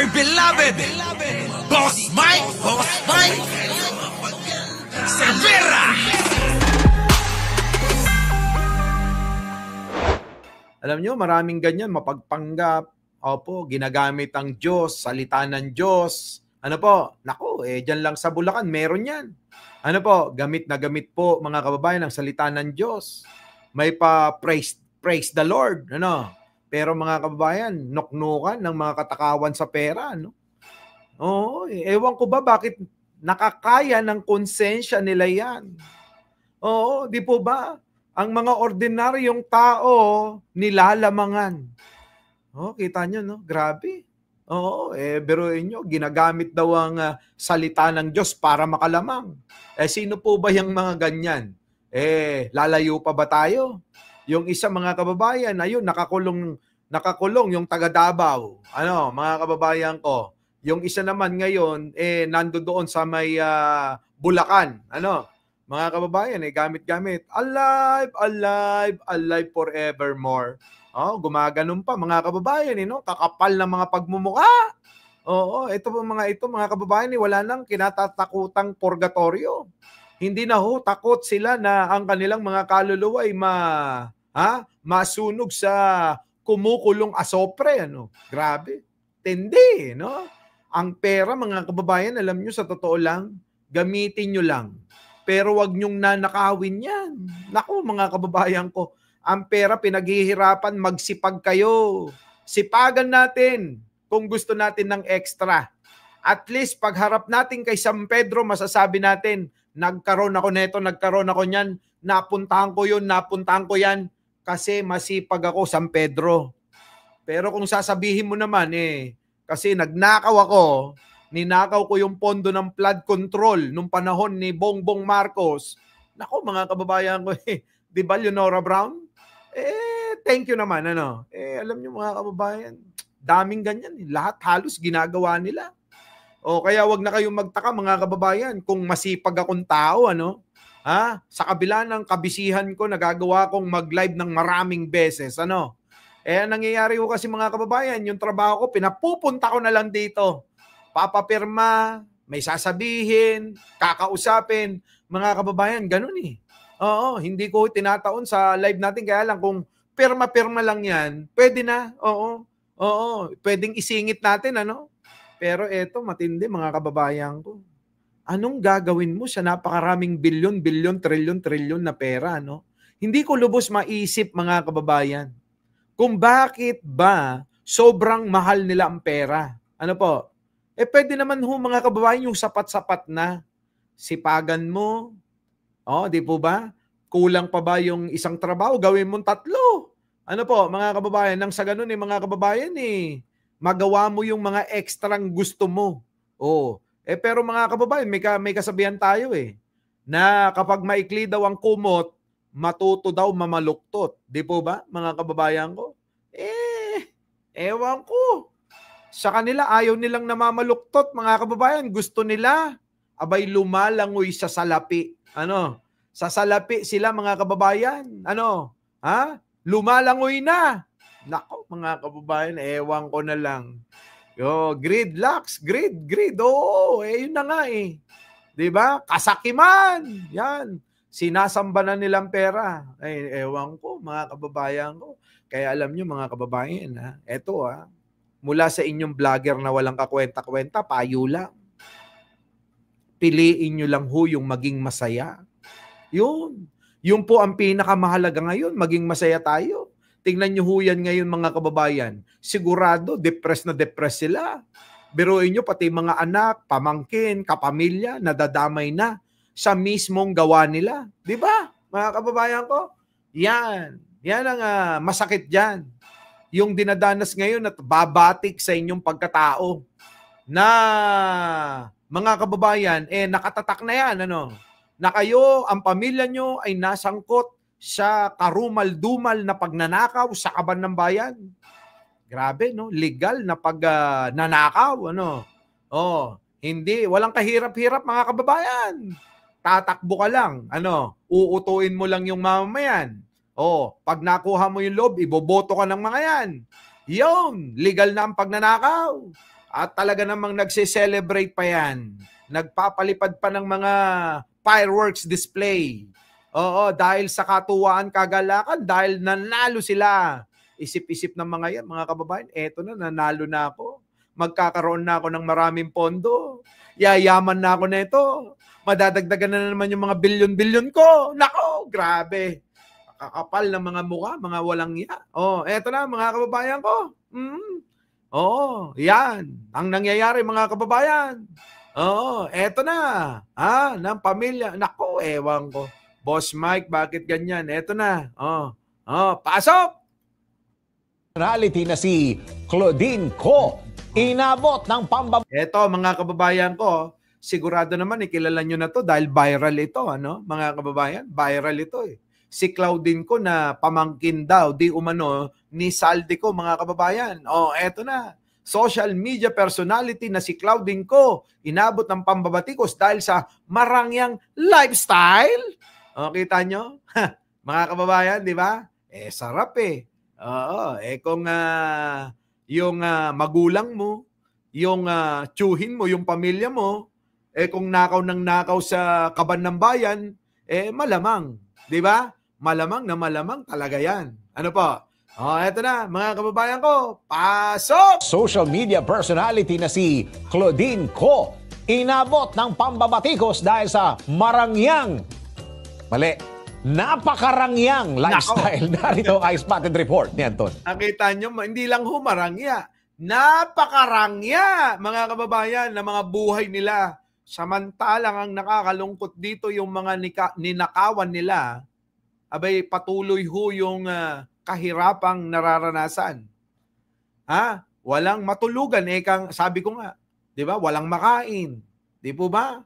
My beloved, Boss Mike, Cervera. Alam nyo, maraming ganyan, mapagpanggap. Opo, ginagamit ang Diyos, salita ng Diyos. Ano po? Naku, dyan lang sa Bulacan, meron yan. Ano po? Gamit na gamit po, mga kababayan, ang salita ng Diyos. May pa praise the Lord. Ano? Pero mga kababayan, nuknukan ng mga katakawan sa pera. No? Oo, ewan ko ba bakit nakakaya ng konsensya nila yan. Oo, di po ba? Ang mga ordinaryong tao, nilalamangan. Oh, kita nyo, no? Grabe. Oo, biruin nyo, ginagamit daw ang salita ng Diyos para makalamang. Sino po ba yung mga ganyan? Lalayo pa ba tayo? Yung isa, mga kababayan, ayun, nakakulong yung taga Davao. Ano, mga kababayan ko. Yung isa naman ngayon, nandoon sa may Bulacan. Ano, mga kababayan, gamit-gamit. Alive, alive, alive forevermore. Oh, gumaganon pa mga kababayan, no? Kakapal ng mga pagmumukha. Oo, ito mga kababayan, wala nang kinatatakutang purgatorio. Hindi na ho takot sila na ang kanilang mga kaluluwa ay masunog sa kumukulong asopre, ano? Grabe. Tindi, no? Ang pera, mga kababayan, alam nyo, sa totoo lang, gamitin nyo lang. Pero wag nyong nanakawin yan. Naku, mga kababayan ko, ang pera pinaghihirapan, magsipag kayo. Sipagan natin kung gusto natin ng extra. At least pagharap natin kay San Pedro, masasabi natin, nagkaroon ako neto, nagkaroon ako niyan, napuntahan ko yun, napuntahan ko yan, kasi masipag ako, San Pedro. Pero kung sasabihin mo naman, kasi nagnakaw ako, ninakaw ko yung pondo ng flood control nung panahon ni Bongbong Marcos. Nako, mga kababayan ko, di ba Leonora Brown? Thank you naman, ano. Alam niyo, mga kababayan, daming ganyan. Lahat halos ginagawa nila. O kaya wag na kayong magtaka, mga kababayan, kung masipag akong tao, ano. Sa kabila ng kabisihan ko, nagagawa kong mag-live ng maraming beses, ano. Nangyayari ko kasi, mga kababayan, yung trabaho ko, pinapupunta ko na lang dito. Papapirma, may sasabihin, kakausapin. Mga kababayan, ganun eh. Oo, hindi ko tinataon sa live natin. Kaya lang kung pirma-pirma lang yan, pwede na. Oo, pwedeng isingit natin, ano? Pero eto, matindi, mga kababayan ko. Anong gagawin mo sa napakaraming bilyon, trilyon na pera, no? Hindi ko lubos maisip, mga kababayan, kung bakit ba sobrang mahal nila ang pera. Ano po? Pwede naman ho, mga kababayan, yung sapat-sapat na. Sipagan mo. Di po ba? Kulang pa ba yung isang trabaho? Gawin mong 3. Ano po, mga kababayan? Nang sa ganun, mga kababayan, magawa mo yung mga ekstrang gusto mo. Pero mga kababayan, may kasabihan tayo na kapag maikli daw ang kumot, matuto daw mamaluktot. Di po ba, mga kababayan ko? Ewan ko. Sa kanila, ayaw nilang namamaluktot, mga kababayan. Gusto nila, abay lumalangoy sa salapi. Ano? Sa salapi sila, mga kababayan. Ano? Lumalangoy na. Nako, mga kababayan, ewan ko na lang. Greed, Lux, greed. Oo, yun na nga Diba? Kasakiman. Yan. Sinasamba na nilang pera. Ewan ko, mga kababayan ko. Kaya alam nyo, mga kababayan, eto mula sa inyong vlogger na walang kakwenta-kwenta, payo lang. Piliin nyo lang ho yung maging masaya. Yun po ang pinakamahalaga ngayon, maging masaya tayo. Tingnan nyo ho yan ngayon, mga kababayan. Sigurado, depressed sila. Biruin nyo, pati mga anak, pamangkin, kapamilya, nadadamay na sa mismong gawa nila. Di ba, mga kababayan ko? Yan ang masakit dyan. Yung dinadanas ngayon at babatik sa inyong pagkatao na, mga kababayan, nakatatak na yan, ano? Na kayo, ang pamilya nyo ay nasangkot sa karumal-dumal na pagnanakaw sa kaban ng bayan. Grabe, no? Legal na pagnanakaw, ano? Hindi, walang kahirap-hirap, mga kababayan. Tatakbo ka lang, ano? Uutuin mo lang yung mamamayan. Pag nakuha mo yung loob, iboboto ka ng mga yan. Yun, legal na ang pagnanakaw. At talaga namang nagse-celebrate pa yan. Nagpapalipad pa ng mga fireworks display. Oo, dahil sa katuwaan, kagalakan, dahil nanalo sila. Isip-isip ng mga yan, mga kababayan, eto na, nanalo na ako. Magkakaroon na ako ng maraming pondo. Yayaman na ako nito. Madadagdagan na naman yung mga bilyon-bilyon ko. Nako, grabe. Kakapal ng mga mukha, mga walang iya. Oh, eto na, mga kababayan ko. Oo, yan. Ang nangyayari, mga kababayan. Oo, eto na. Ng pamilya. Nako, ewan ko. Boss Mike, bakit ganyan? Eto na. Pasok! Personality na si Claudine Ko, inabot ng pambaba. Eto, mga kababayan ko, sigurado naman kilala nyo na to dahil viral ito, ano? Mga kababayan, viral ito eh. Si Claudine Ko na pamangkin daw, di umano, ni Saldi Ko, mga kababayan. Eto na. Social media personality na si Claudine Ko, inabot ng pambabatikos dahil sa marangyang lifestyle. Kita nyo? Mga kababayan, di ba? Sarap eh. Oo, kung yung magulang mo, yung tsuhin mo, yung pamilya mo, kung nakaw ng nakaw sa kaban ng bayan, malamang, di ba? Malamang na malamang talaga yan. Ano po? Eto na, mga kababayan ko, pasok! Social media personality na si Claudine Ko, inabot ng pambabatikos dahil sa napakarangyang lifestyle. Narito ang spotted report ni Anton. Nakita nyo, hindi lang humarangya, napakarangya, mga kababayan, na mga buhay nila. Samantalang ang nakakalungkot dito yung mga ninakawan nila, abay patuloy yung kahirapang nararanasan. Walang matulugan. Sabi ko nga, di ba? Walang makain. Di po ba?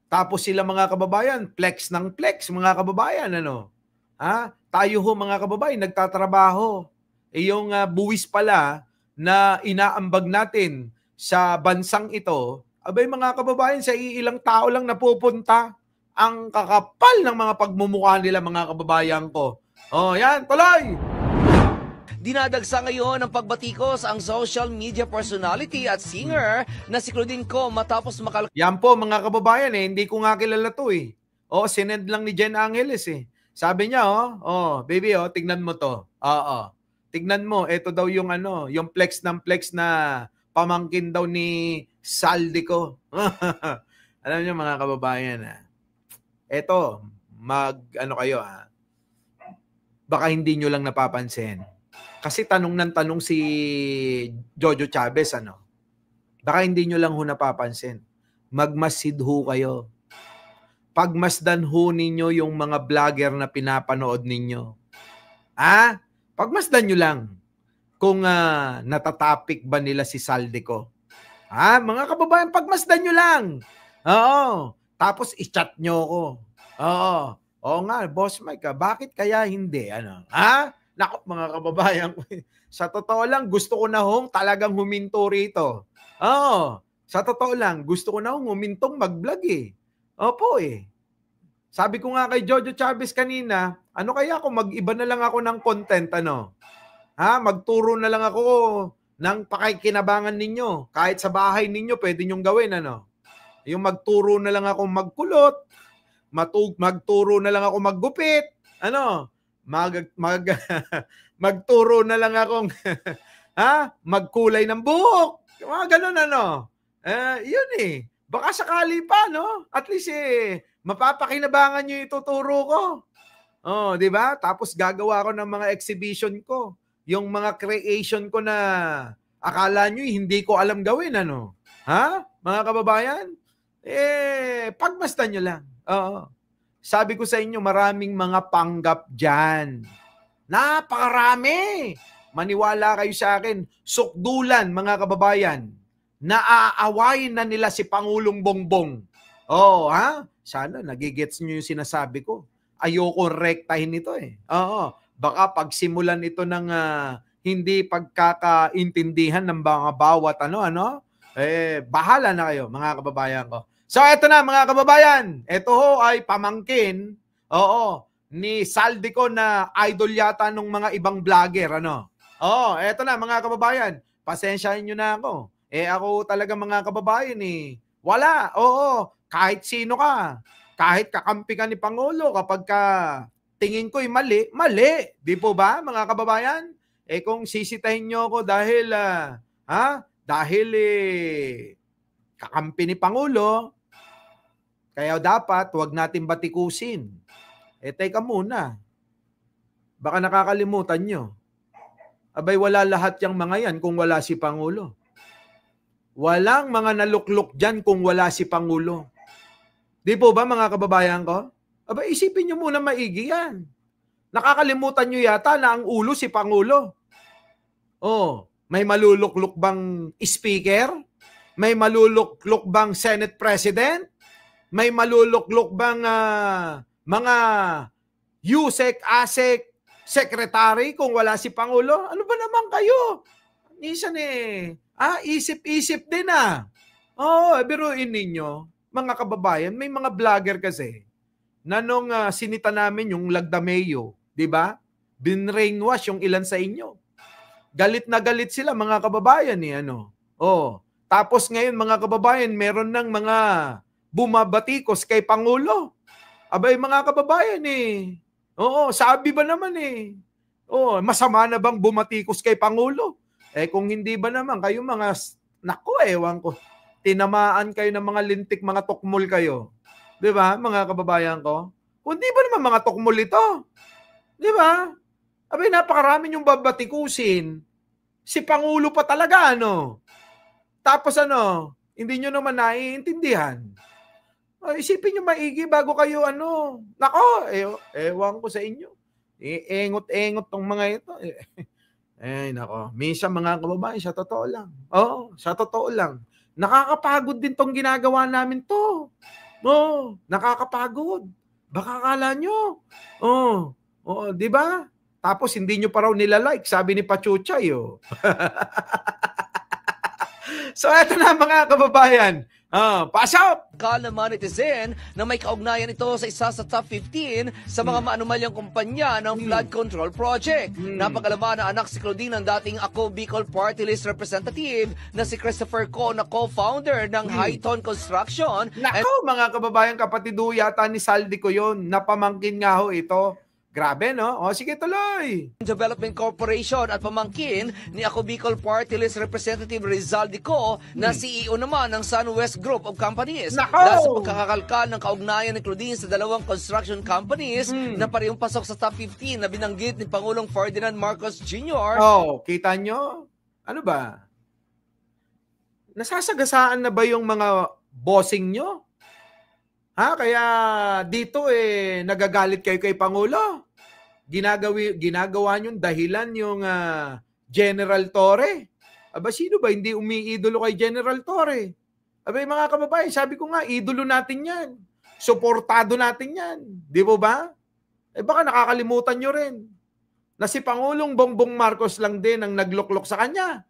Tapos sila, mga kababayan, flex ng flex, mga kababayan, ano? Tayo ho, mga kababayan, nagtatrabaho. Yung buwis pala na inaambag natin sa bansang ito, abay mga kababayan, sa iilang tao lang napupunta. Ang kakapal ng mga pagmumukha nila, mga kababayan ko. Yan, tuloy! Dinadagsa ngayon ng pagbatikos ang social media personality at singer na si Claudine Ko matapos Yan po, mga kababayan, hindi ko nga kilala to eh. Sinend lang ni Jen Angeles eh. Sabi niya, baby, tignan mo to. Tignan mo, ito daw yung yung flex ng flex na pamangkin daw ni Saldi Ko. Alam niyo, mga kababayan, eto, kayo, baka hindi nyo lang napapansin. Kasi tanong ng tanong si Jojo Chavez, baka hindi nyo lang ho napapansin. Magmasid ho kayo. Pagmasdan ho ninyo yung mga vlogger na pinapanood ninyo. Pagmasdan nyo lang kung natatapik ba nila si Saldi Ko. Mga kababayan, pagmasdan nyo lang. Tapos i-chat nyo ko. Oo nga, Boss Mike, bakit kaya hindi? Naku, mga kababayan, sa totoo lang, gusto ko na hong talagang huminto rito. Sa totoo lang, gusto ko na hong humintong mag-vlog eh. Opo eh. Sabi ko nga kay Jojo Chavez kanina, ano kaya kung mag-iba na lang ako ng content, magturo na lang ako ng pakikinabangan ninyo. Kahit sa bahay ninyo, pwede nyong gawin, Yung magturo na lang ako magkulot, magturo na lang ako maggupit, magturo na lang akong magkulay ng buhok. Mga ganun, yun eh. Baka sakali pa, At least mapapakinabangan nyo yung ituturo ko. Di ba? Tapos gagawa ko ng mga exhibition ko. Yung mga creation ko na akala nyo hindi ko alam gawin, Mga kababayan? Pagmasdan nyo lang. Sabi ko sa inyo, maraming mga panggap dyan. Napakarami. Maniwala kayo sa akin. Sukdulan, mga kababayan. Naaawayin na nila si Pangulong Bongbong. Sana nagigets nyo yung sinasabi ko. Ayoko rektahin ito eh. Baka pagsimulan ito ng hindi pagkakaintindihan ng mga bawat bahala na kayo, mga kababayan ko. So, eto na, mga kababayan. Ito ho ay pamangkin, ni Saldi Ko na idol yata ng mga ibang vlogger, eto na, mga kababayan. pasensyahin nyo na ako. Ako talaga mga kababayan wala. Oo, kahit sino ka. Kahit kakampi ka ni Pangulo, kapag tingin ko'y mali, mali. Di po ba, mga kababayan? Kung sisitahin nyo ako dahil, dahil kakampi ni Pangulo, kaya dapat wag natin batikusin. Teka muna. Baka nakakalimutan nyo. Abay, wala lahat yung mga yan kung wala si Pangulo. Walang mga naluklok dyan kung wala si Pangulo. Di po ba, mga kababayan ko? Abay, isipin nyo muna maigi yan. Nakakalimutan nyo yata na ang ulo si Pangulo. May maluluklok bang speaker? May maluluklok bang Senate President? May maluluklok bang mga USEC, ASEC, Secretary kung wala si Pangulo? Ano ba naman kayo? Minsan isip-isip din biruin ninyo, mga kababayan, may mga vlogger kasi na nung sinita namin yung Lagdameo, di ba? Binrainwash yung ilan sa inyo. Galit na galit sila, mga kababayan tapos ngayon, mga kababayan, meron ng mga bumabatikos kay Pangulo. Abay, mga kababayan sabi ba naman masama na bang bumatikos kay Pangulo? Kung hindi ba naman, kayo mga, ewan ko, tinamaan kayo ng mga lintik, mga tukmol kayo. Di ba, mga kababayan ko? Kung di ba naman mga tukmol ito? Di ba? Abay, napakarami yung babatikusin. Si Pangulo pa talaga, Tapos hindi nyo naman naiintindihan. Isipin nyo maigi bago kayo, ewan ko sa inyo. Engot-engot tong mga ito. Nako. Minsan, mga kababayan, sa totoo lang. Sa totoo lang. Nakakapagod din tong ginagawa namin to. Nakakapagod. Baka akala nyo. Di ba? Tapos hindi nyo pa raw nilalike, sabi ni Pachuchay. So, eto na, mga kababayan. Pass out! Kal naman netizen na may kaugnayan ito sa isa sa top 15 sa mga maanumalyang kumpanya ng flood control project. Napag-alaman na anak si Claudine ng dating Ako Bicol Party List representative na si Christopher Co na co-founder ng Highton Construction. Nako, mga kababayan, kapatid yata ni Saldi ko yun. Napamangkin nga ho ito. Grabe, no? Sige, tuloy. Development Corporation at pamangkin ni Ako Bicol Party List Representative Rizaldi Co na CEO naman ng SunWest Group of Companies. Nako! Dahil sa pagkakakalkal ng kaugnayan ni Claudine sa dalawang construction companies na parehong pasok sa top 15 na binanggit ni Pangulong Ferdinand Marcos Jr. Kita nyo? Ano ba? Nasasagasaan na ba yung mga bossing nyo? Kaya dito nagagalit kayo kay Pangulo. Ginagawa nyo dahilan yung General Torre. Aba, sino ba hindi umiidolo kay General Torre? Aba, mga kababayan, sabi ko nga, idolo natin yan. Suportado natin yan. Di po ba? Baka nakakalimutan nyo rin na si Pangulong Bongbong Marcos lang din ang nagloklok sa kanya.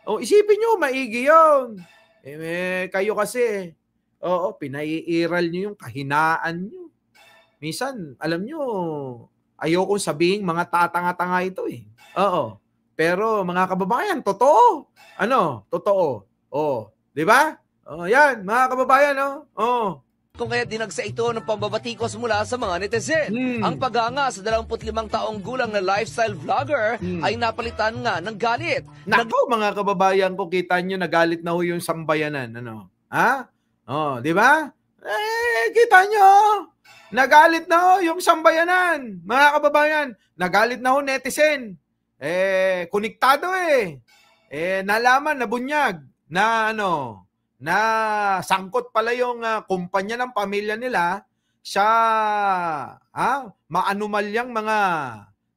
Isipin nyo, maigi yun. Kayo kasi, pinaiiral nyo yung kahinaan nyo. Minsan, alam nyo, ayokong sabihin mga tatanga-tanga ito Pero mga kababayan, totoo. Totoo. Di ba? Yan, mga kababayan, Kung kaya dinagsa ito ng pambabatikos mula sa mga netizen. Ang paghanga sa 25 taong gulang na lifestyle vlogger ay napalitan nga ng galit. Nako, mga kababayan ko, kita nyo, nagalit na ho yung sambayanan. Di ba? Kita nyo, nagalit na ho yung sambayanan. Mga kababayan, nagalit na ho netizen. Konektado nalaman, nabunyag, na na sangkot pala yung kumpanya ng pamilya nila sa maanumalyang mga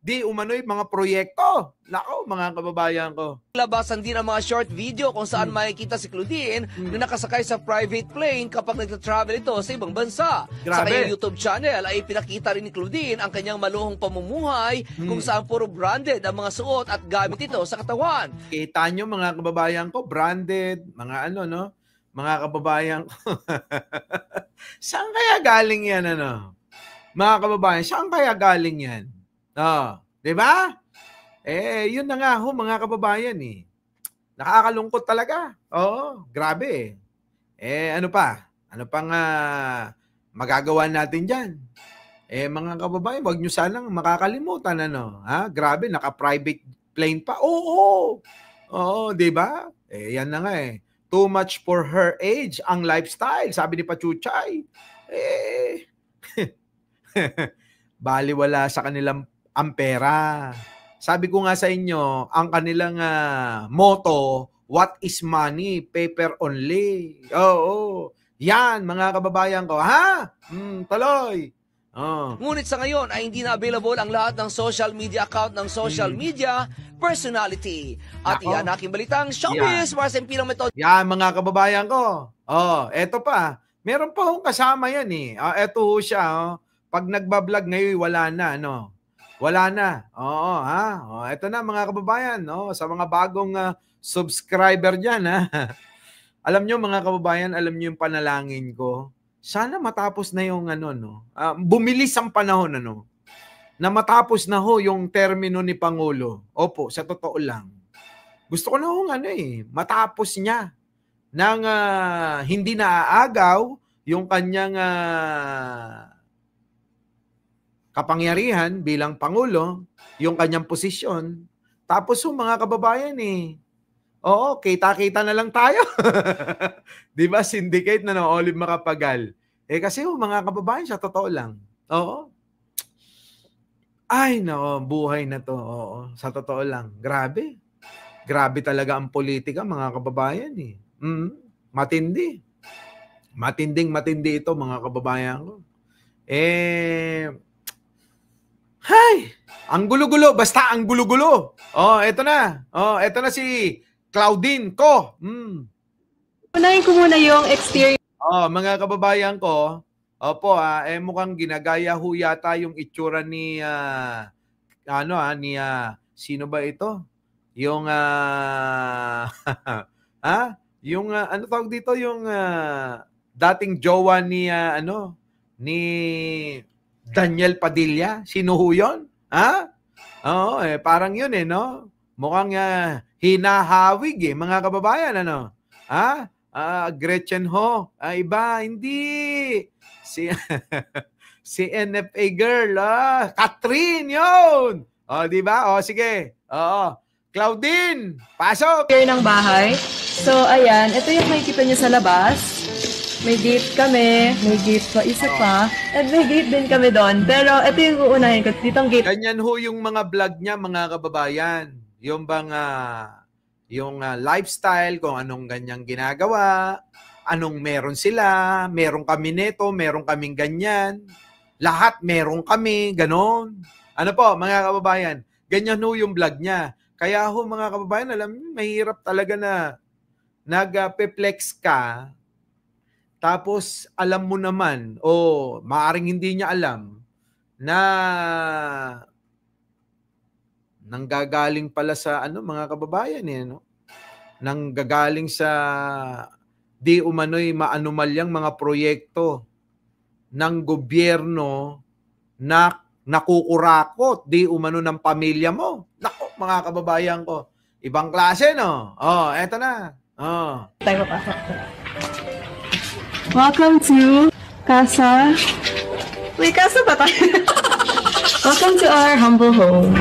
di umano'y mga proyekto. Nako, mga kababayan ko. Labasan din ang mga short video kung saan makikita si Claudine na nakasakay sa private plane kapag nagta-travel ito sa ibang bansa. Grabe. Sa kanyang YouTube channel ay pinakita rin ni Claudine ang kanyang maluhong pamumuhay kung saan puro branded ang mga suot at gamit ito sa katawan. Kita nyo, mga kababayan ko, branded, mga mga kababayan ko. Saan kaya galing yan, Mga kababayan, saan kaya galing yan? Di ba? Yun na nga ho, mga kababayan Nakakalungkot talaga. Oo, grabe. Ano pa? Ano pang magagawa natin dyan? Mga kababayan, wag nyo sanang makakalimutan, ano? Ha? Grabe, naka-private plane pa. Oo, oo, di ba? Yan na nga eh. Too much for her age, ang lifestyle, sabi ni Pachuchay. Baliwala sa kanilang ang pera. Sabi ko nga sa inyo, ang kanilang motto, what is money? Paper only. Oo. Yan, mga kababayan ko. Ha? Tuloy. Oh. Ngunit sa ngayon ay hindi na available ang lahat ng social media account ng social media personality. At Nako. iyan aking balitang showbiz para sa impilang metode. Yan, mga kababayan ko. Eto pa. Meron pa hong kasama yan eh. Eto ho siya. Pag nagbablog ngayon, wala na. No? Wala na. Oo, ha? Eto na, mga kababayan. Sa mga bagong subscriber dyan. Ha? Alam nyo, mga kababayan, alam nyo yung panalangin ko. Sana matapos na yung bumilis ang panahon, na matapos na ho yung termino ni Pangulo. Opo, sa totoo lang. Gusto ko na ho matapos niya nang hindi naaagaw yung kanyang kapangyarihan bilang Pangulo, yung kanyang posisyon. Tapos mga kababayan oo, kita-kita na lang tayo. Di ba? Syndicate na Olive Makapagal. Kasi mga kababayan, sa totoo lang. Oo. Ay, buhay na to. Oo, sa totoo lang. Grabe. Grabe talaga ang politika, mga kababayan Matindi. Matinding-matindi ito, mga kababayan ko. Hay! Ang gulo-gulo. Basta ang gulo-gulo. Eto na. Eto na si Claudine Ko. Unahin ko muna yung exterior. Mga kababayan ko, opo, mukhang ginagaya ho yata yung itsura ni sino ba ito? Yung yung ano tawag dito, yung dating jowa ni ni Daniel Padilla. Sino ho 'yon? Ha? Oo, parang 'yun no. Mukhang hinahawig mga kababayan, Gretchen Ho. Iba, hindi. Si NFA girl, Catherine yun. Di ba? Sige. Claudine, pasok. Ng bahay. So, ayan. Ito yung makikita nyo sa labas. May gate kami. May gate pa. Isa pa. At may gate din kami doon. Pero ito yung uunahin ko. Ditong gate. Ganyan ho yung mga vlog niya, mga kababayan. Yung bang yung lifestyle, kung anong ganyang ginagawa, anong meron sila, meron kami nito, meron kaming ganyan. Lahat meron kami, ganon. Ano po, mga kababayan, ganyan ho yung vlog niya. Kaya ho, mga kababayan, alam niyo, mahirap talaga na nag-perplex ka, tapos alam mo naman, maaring hindi niya alam, na nanggagaling pala sa mga kababayan nanggagaling sa di umano'y maanumalyang mga proyekto ng gobyerno na nakukurakot di umano ng pamilya mo. Nako, mga kababayan ko, ibang klase eto na. Tayo papasok. Welcome to Casa. May casa ba tayo? Welcome to our humble home.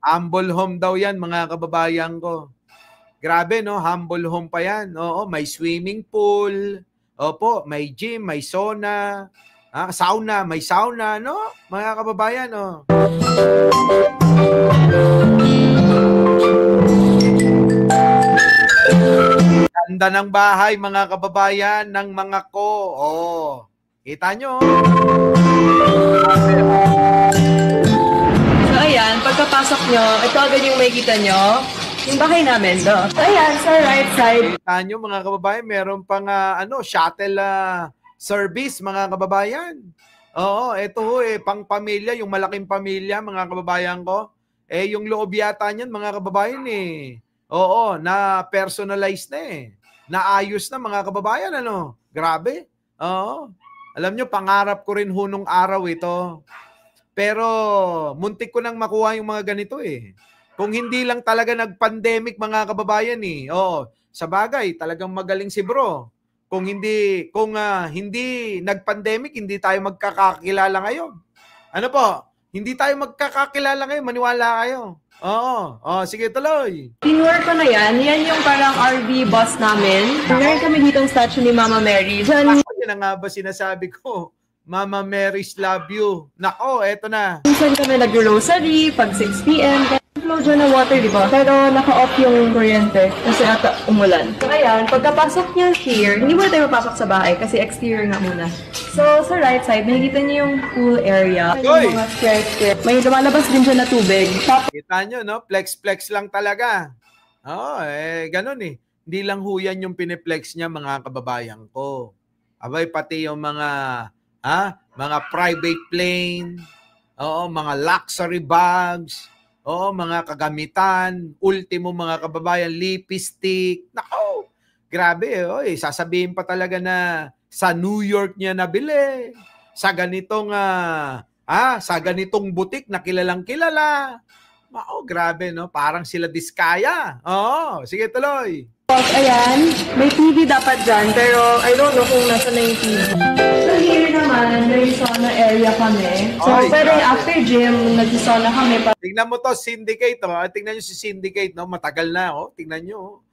Humble home daw yan, mga kababayan ko. Grabe, humble home pa yan. Oo, may swimming pool. Opo, may gym, may sauna. Sauna, may sauna, mga kababayan, Ganda ng bahay, mga kababayan, ng mga ko. Kita nyo. So, ayan, pagkapasok nyo, ito agad yung makikita nyo. Yung bahay namin, So, ayan, sa right side. Kita nyo, mga kababayan, meron pang shuttle service, mga kababayan. Oo, ito ho, pang pamilya, yung malaking pamilya, mga kababayan ko. Yung loob yata niyan, mga kababayan, Oo, na personalized na Naayos na, mga kababayan, Grabe. Oo. Alam nyo, pangarap ko rin nung araw ito. Pero muntik ko nang makuha yung mga ganito Kung hindi lang talaga nag-pandemic mga kababayan eh. Oo, sa bagay, talagang magaling si bro. Kung hindi nag-pandemic, hindi tayo magkakakilala ngayon. Ano po? Hindi tayo magkakakilala ngayon, maniwala kayo. Oo, sige tuloy. Tinur ko na yan. Yan yung parang RV bus namin. Meron kami ditong statue ni Mama Mary. Diyan, Ako, yun na nga ba sinasabi ko? Mama Mary's love you. Nako, eto na. minsan kami nag-rosary pag 6 p.m. Flow dyan ng water, di ba? Pero naka-off yung kuryente kasi ata umulan. So ayan, pagkapasok niya here, hindi muna tayo mapasok sa bahay kasi exterior nga muna. So sa right side, makikita niyo yung pool area. Oy! Yung mga square. May lumalabas din dyan na tubig. Tapos Kita nyo, no? Flex lang talaga. Oo, ganun eh. Hindi lang huyan yung piniplex niya mga kababayan ko. Abay, pati yung mga private plane, mga luxury bags, mga kagamitan, ultimo mga kababayan, lipstick. Nako, grabe, sasabihin pa talaga na sa New York niya nabili. Sa ganitong butik na kilalang kilala. Grabe, no? Parang sila diskaya. Sige tuloy. ayan, may TV dapat dyan, pero I don't know kung nasa na yung TV. So here naman, may sauna area kami. So Ay, pero grabe. after gym, nag-sauna kami pa. Tingnan mo to, Syndicate. Tingnan nyo si Syndicate. No? Matagal na. Tingnan nyo.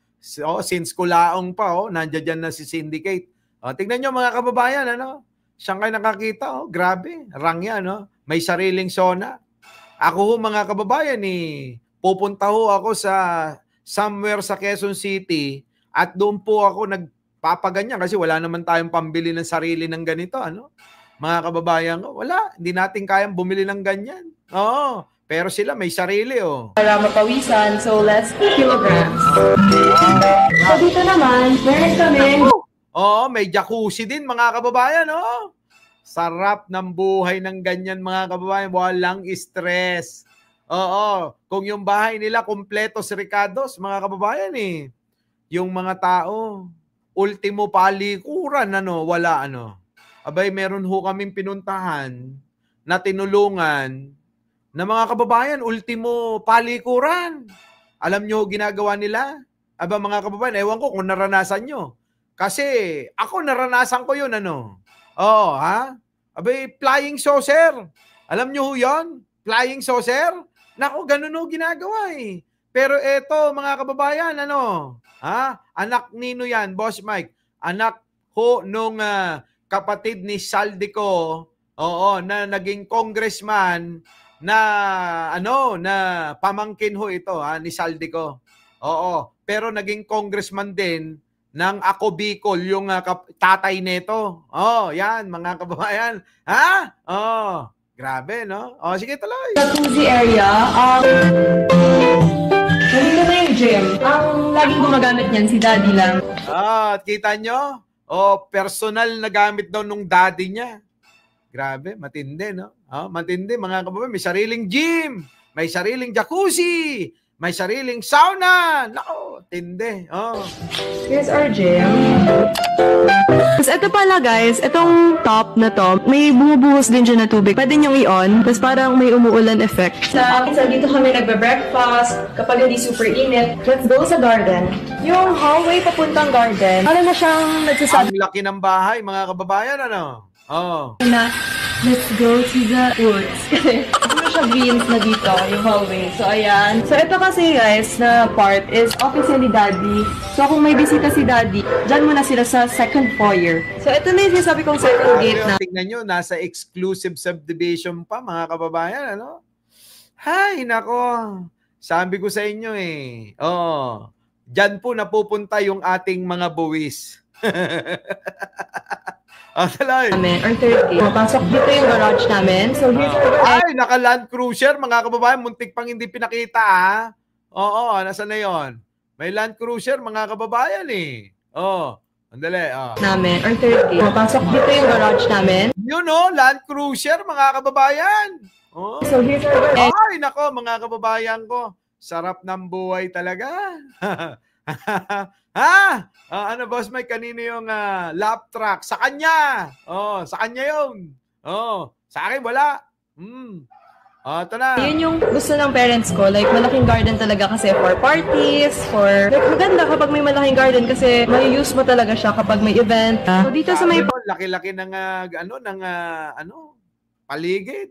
Since kulaong pa. Nandiyan dyan na si Syndicate. Tingnan nyo mga kababayan. Siyang kayo nakakita. Grabe. Rangya. May sariling sauna. Ako mga kababayan, pupunta ako sa somewhere sa Quezon City at doon po ako nagpapaganyan kasi wala naman tayong pambili ng sarili ng ganito. Mga kababayan ko, wala. Hindi natin kayang bumili ng ganyan. Pero sila may sarili. Para mapawisan, so less kilograms. So dito naman, meron kami. May jacuzzi din mga kababayan. Sarap ng buhay ng ganyan mga kababayan. Walang stress. Kung yung bahay nila kompletos ricados, mga kababayan yung mga tao, ultimo palikuran, wala Abay, meron ho kaming pinuntahan na tinulungan na mga kababayan, ultimo palikuran. Alam nyo ginagawa nila? Aba mga kababayan, ewan ko kung naranasan nyo. Kasi ako naranasan ko yun, Abay, flying saucer. Alam nyo ho yun? Flying saucer? Nako, ganun ho ginagawa Pero eto, mga kababayan, anak nino yan, Boss Mike. Anak ho nung kapatid ni Saldico, na naging congressman na na pamangkin ho ito, ni Saldico. Pero naging congressman din ng Ako Bicol, yung tatay nito. Yan, mga kababayan. Grabe, no? Sige, tuloy. Jacuzzi area, nandito na yung gym. Ang laging gumagamit niyan, si Daddy lang. Kita nyo? Personal na gamit daw nung daddy niya. Grabe, matindi, no? Matindi, mga kababayan. May sariling gym, may sariling jacuzzi, may sariling sauna. Nako, tindi. Here's our gym. Tapos ito pala guys, itong top na to, may bumubuhos din dyan na tubig. Pwede niyong i-on, tapos parang may umuulan effect. Sa dito kami nagbe-breakfast, kapag hindi super init, let's go sa garden. Yung hallway papuntang garden, ano na siyang nagsasabi Ang laki ng bahay, mga kababayan, na, let's go to the woods. Kasi ano siya greens na dito, yung hallway. So ayan. So ito kasi guys, na part is office ni Daddy. So kung may bisita si Daddy, dyan muna sila sa second foyer. So ito na yung sinasabi kong second gate na. Tingnan nyo, nasa exclusive subdivision pa, mga kababayan, Hay, nako. Sabi ko sa inyo dyan po napupunta yung ating mga buwis. Talay. Or third gate. Pasok dito yung garage namin. So here's our Ay, naka-Land Cruiser, mga kababayan. Muntik pang hindi pinakita, nasa na yon? May Land Cruiser, mga kababayan, andali, namin. Or third gate. Pasok dito yung garage namin. Yun, Land Cruiser, mga kababayan. So here's our Ay, nako, mga kababayan ko. Sarap ng buhay talaga. Ano, Boss Mike, kanino yung lap truck? Sa kanya. Sa kanya yun. Sa akin, wala. Ito na. Yun yung gusto ng parents ko. Like, malaking garden talaga kasi for parties, for... Like, maganda kapag may malaking garden kasi may use mo talaga siya kapag may event. So, dito sa may... Laki-laki ng, paligid.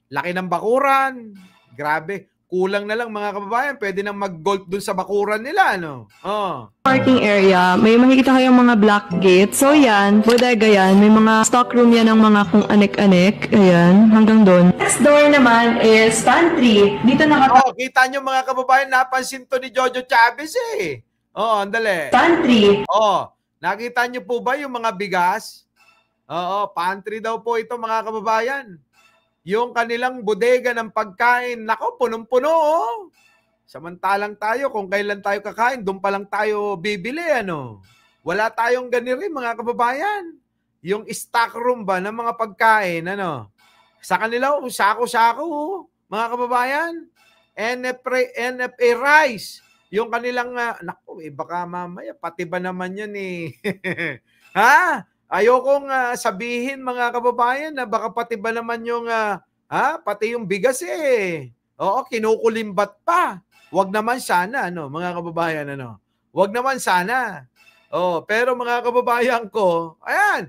Laki ng bakuran. Grabe. Kulang na lang mga kababayan. Pwede nang mag-golf dun sa bakuran nila, ano? Parking area, may makikita kayong mga black gate. So yan, bodega yan. May mga stock room yan ng mga kung anek-anek. Ayan, hanggang doon. Next door naman is pantry. Dito Kita nyo mga kababayan, napansin to ni Jojo Chavez eh. Andali. pantry. Nakita nyo po ba yung mga bigas? Pantry daw po ito mga kababayan. Yung kanilang bodega ng pagkain, nako, punong-puno. Samantalang tayo, kung kailan tayo kakain, doon pa lang tayo bibili, ano. Wala tayong ganito mga kababayan. Yung stock room ba ng mga pagkain, ano. Sa kanila, sako-sako, mga kababayan. NFA rice. Yung kanilang, nako, baka mamaya, pati ba naman yan eh. Ha? Ayokong sabihin mga kababayan na baka pati ba naman yung pati yung bigas eh. Kinukulimbat pa. Wag naman sana mga kababayan Wag naman sana. Pero mga kababayan ko, ayan.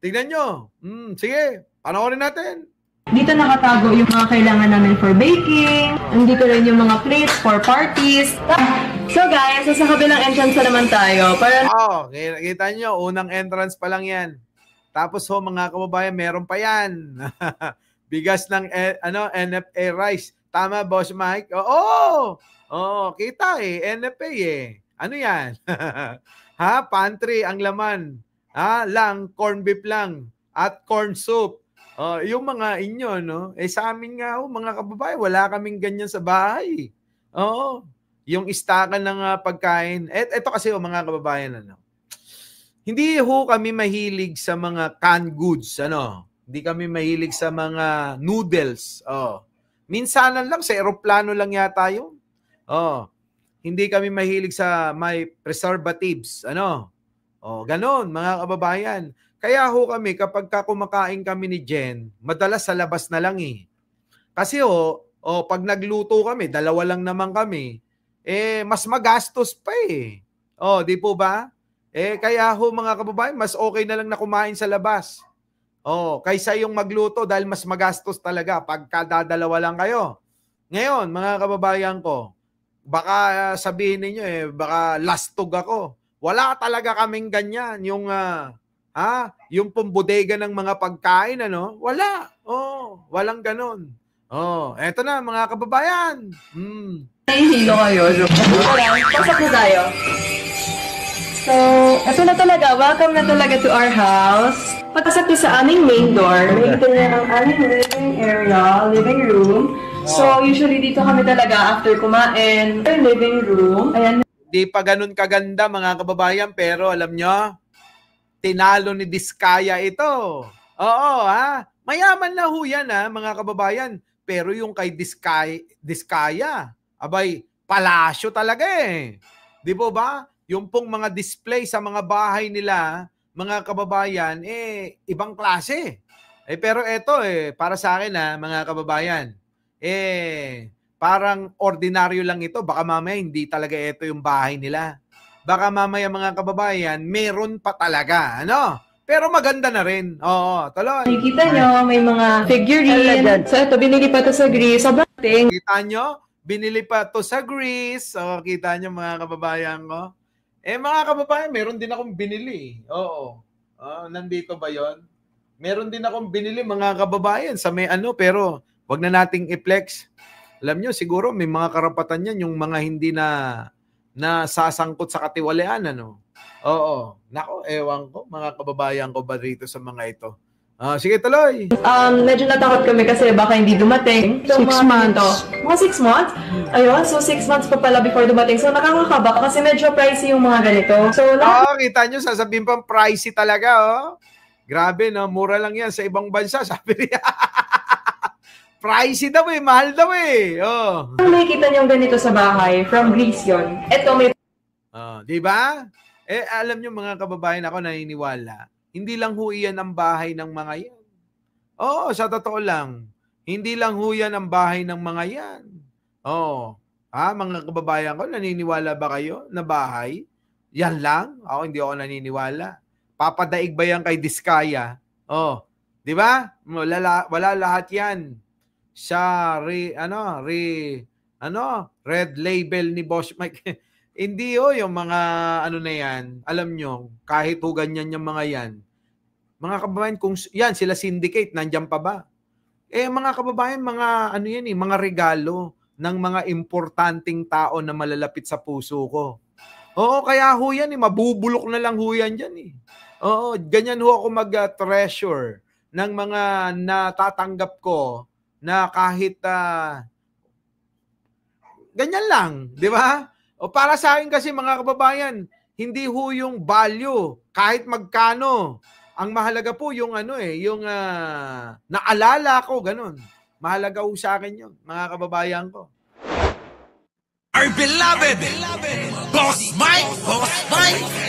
Tingnan nyo. Sige, panoorin natin. Dito nakatago yung mga kailangan namin for baking. Nandito rin yung mga plates for parties. So guys, sa kabilang entrance na naman tayo. Kita nyo, unang entrance pa lang yan. Tapos mga kababayan, meron pa yan. Bigas ng NFA rice. Tama, Boss Mike? Kita NFA Ano yan? Pantry ang laman. Lang, corn beef lang. At corn soup. Yung mga inyo, sa amin nga, mga kababayan, wala kaming ganyan sa bahay. Yung istakan ng pagkain. Ito kasi, mga kababayan, hindi kami mahilig sa mga canned goods, Hindi kami mahilig sa mga noodles. Minsanan lang, sa eroplano lang yata yun. Hindi kami mahilig sa may preservatives, ganon, mga kababayan. Kaya kami, kapag kumakain kami ni Jen, madalas sa labas na lang eh. Kasi pag nagluto kami, dalawa lang naman kami, mas magastos pa eh. Di po ba? Kaya mga kababayan, mas okay na lang na kumain sa labas. Kaysa yung magluto dahil mas magastos talaga pagka dadalawa lang kayo. Ngayon, mga kababayan ko, baka sabihin niyo baka lastog ako. Wala talaga kaming ganyan. Yung pambodega ng mga pagkain, wala. Walang ganon. Eto na, mga kababayan. Hilo kayo. Pasok na tayo. So, ito na talaga. Welcome na talaga to our house. Pagpasok niyo sa aming main door, makikita niyo ang aming living area, living room. So, usually dito kami talaga after kumain. Living room. Ayan. Di pa ganun kaganda, mga kababayan, pero alam nyo, tinalo ni Diskaya ito. Mayaman na ho yan, mga kababayan. Pero yung kay Diskaya, abay, palasyo talaga eh. Di po ba? Yung pong mga display sa mga bahay nila, mga kababayan, ibang klase. Pero eto para sa akin mga kababayan, parang ordinaryo lang ito. Baka mamaya hindi talaga ito yung bahay nila. Baka mamaya mga kababayan, meron pa talaga, Pero maganda na rin. Tuloy. Nakikita nyo, may mga figurine. So ito, binili pa to sa Greece. Sobrang ting. Kita nyo, binili pa to sa Greece. Kita nyo mga kababayan ko. Mga kababayan, meron din akong binili. Nandito ba yon? Meron din akong binili mga kababayan sa may pero wag na nating i-flex. Alam nyo, siguro may mga karapatan yan yung mga hindi na sasangkot sa katiwalian, Nako, ewan ko, mga kababayan ko ba rito sa mga ito. Sige, tuloy. Medyo natakot kami kasi baka hindi dumating. So, 6 months. Mga 6 months? Ayun, so 6 months pa pala before dumating. So, nakakakaba kasi medyo pricey yung mga ganito. So, kita nyo, sasabihin pang pricey talaga, Grabe, mura lang yan sa ibang bansa, sabi niya. Pricey daw mahal daw Nakikita niyo ganito sa bahay, from Greece yun. Ito may... Di ba? Alam nyo mga kababayan, ako naniniwala. Hindi lang ho iyan ang bahay ng mga yan. Sa totoo lang. Hindi lang ho yan ang bahay ng mga yan. Oo. Mga kababayan ko, naniniwala ba kayo na bahay? Yan lang? Ako, hindi ako naniniwala. Papadaig ba yan kay Diskaya? Di ba? Wala lahat yan sa red label ni Boss Mike. Hindi yung mga na yan. Alam nyo, kahit ho ganyan yung mga yan. Mga kababayan, kung yan, sila syndicate, nandyan pa ba? Mga kababayan, mga mga regalo ng mga importanteng tao na malalapit sa puso ko. Oo, kaya ho yan, mabubulok na lang ho yan dyan. Oo, ganyan ho ako mag-treasure ng mga natatanggap ko na kahit ganyan lang, di ba? O para sa akin kasi mga kababayan, hindi ho yung value, kahit magkano. Ang mahalaga po yung yung naalala ko, ganun. Mahalaga ho sa akin yun, mga kababayan ko. Our beloved Boss Mike